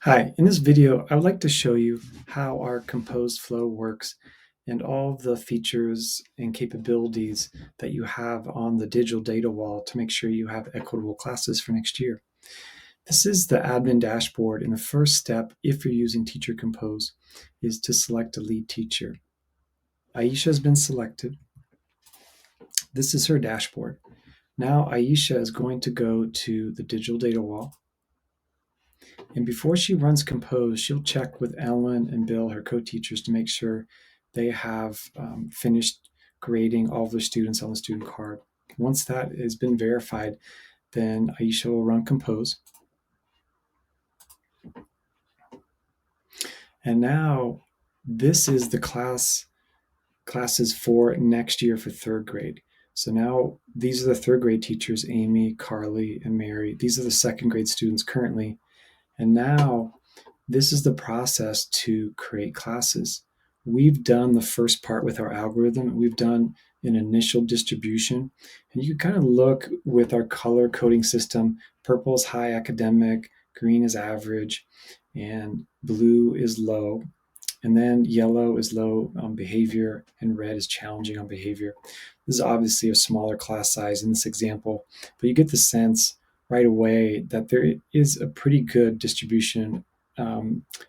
Hi, in this video, I would like to show you how our composed flow works and all of the features and capabilities that you have on the digital data wall to make sure you have equitable classes for next year. This is the admin dashboard, and the first step, if you're using Teacher Compose, is to select a lead teacher. Aisha has been selected. This is her dashboard. Now Aisha is going to go to the digital data wall. And before she runs Compose, she'll check with Ellen and Bill, her co-teachers, to make sure they have finished grading all of their students on the student card. Once that has been verified, then Aisha will run Compose. And now this is the classes for next year for third grade. So now these are the third grade teachers, Amy, Carly, and Mary. These are the second grade students currently. And now this is the process to create classes. We've done the first part with our algorithm. We've done an initial distribution. And you can kind of look with our color coding system. Purple is high academic, green is average, and blue is low. And then yellow is low on behavior, and red is challenging on behavior. This is obviously a smaller class size in this example, but you get the sense right away that there is a pretty good distribution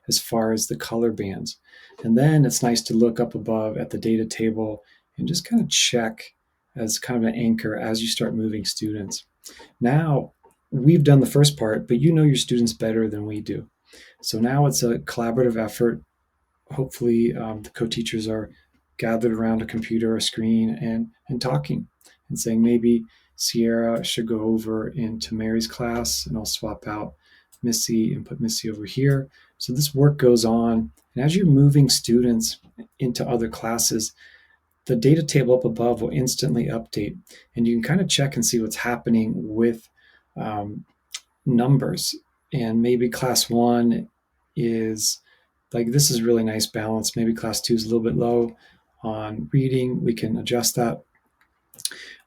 as far as the color bands. And then it's nice to look up above at the data table and just kind of check as kind of an anchor as you start moving students. Now, we've done the first part, but you know your students better than we do. So now it's a collaborative effort. Hopefully the co-teachers are gathered around a computer or a screen and talking and saying maybe Sierra should go over into Mary's class and I'll swap out Missy and put Missy over here. So this work goes on. And as you're moving students into other classes, the data table up above will instantly update. And you can kind of check and see what's happening with numbers. And maybe class one is like, this is really nice balance. Maybe class two is a little bit low on reading. We can adjust that.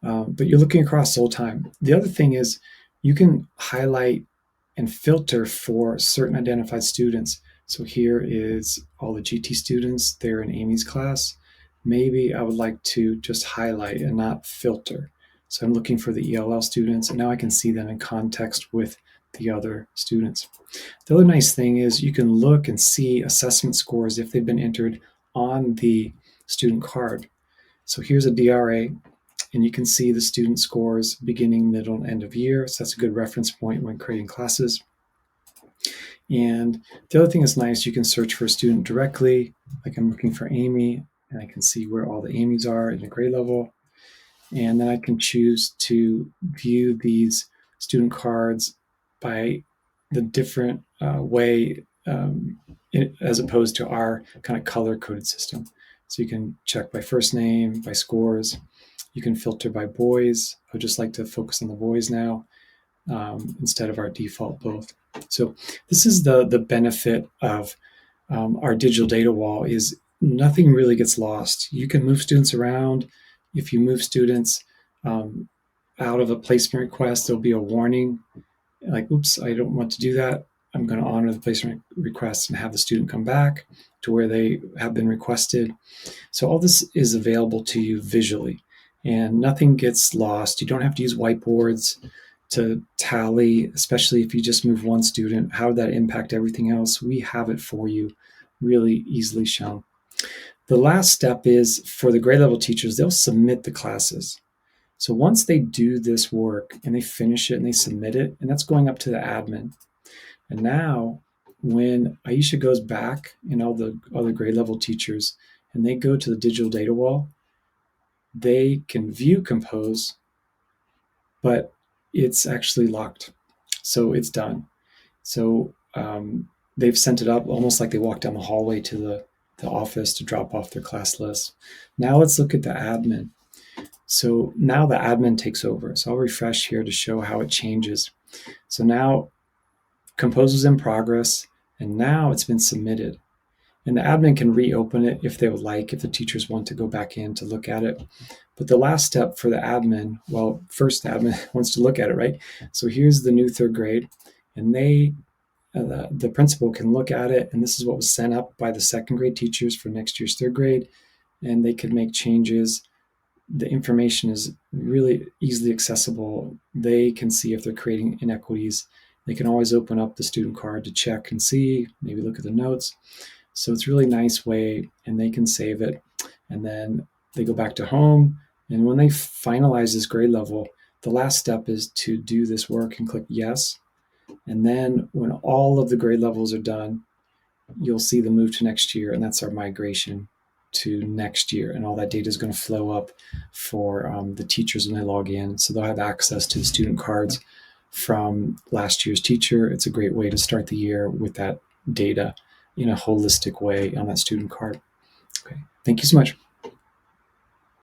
But you're looking across the whole time. The other thing is you can highlight and filter for certain identified students. So here is all the GT students. They're in Amy's class. Maybe I would like to just highlight and not filter. So I'm looking for the ELL students, and now I can see them in context with the other students. The other nice thing is you can look and see assessment scores if they've been entered on the student card. So here's a DRA, and you can see the student scores beginning, middle, and end of year. So that's a good reference point when creating classes. And the other thing that's nice, you can search for a student directly. Like I'm looking for Amy, and I can see where all the Amy's are in the grade level. And then I can choose to view these student cards by the different way as opposed to our kind of color-coded system. So you can check by first name, by scores. You can filter by boys. I would just like to focus on the boys now instead of our default both. So this is the benefit of our digital data wall is nothing really gets lost. You can move students around. If you move students out of a placement request, there'll be a warning like, oops, I don't want to do that. I'm going to honor the placement request and have the student come back to where they have been requested. So all this is available to you visually and nothing gets lost. You don't have to use whiteboards to tally, especially if you just move one student. How would that impact everything else? We have it for you really easily shown. The last step is for the grade level teachers, they'll submit the classes. So once they do this work and they finish it and they submit it, and that's going up to the admin. And now when Aisha goes back and all the other grade level teachers and they go to the digital data wall, they can view Compose, but it's actually locked. So it's done. So they've sent it up almost like they walked down the hallway to the office to drop off their class list. Now let's look at the admin. So now the admin takes over. So I'll refresh here to show how it changes. So now Compose is in progress, and now it's been submitted. And the admin can reopen it if they would like, if the teachers want to go back in to look at it. But the last step for the admin, well, first the admin wants to look at it, right? So here's the new third grade, and they the principal can look at it, and this is what was sent up by the second grade teachers for next year's third grade, and they can make changes. The information is really easily accessible. They can see if they're creating inequities. They can always open up the student card to check and see, maybe look at the notes. So it's a really nice way, and they can save it. And then they go back to home. And when they finalize this grade level, the last step is to do this work and click yes. And then when all of the grade levels are done, you'll see the move to next year, and that's our migration to next year. And all that data is going to flow up for the teachers when they log in. So they'll have access to the student cards from last year's teacher. It's a great way to start the year with that data in a holistic way on that student card. Okay, thank you so much.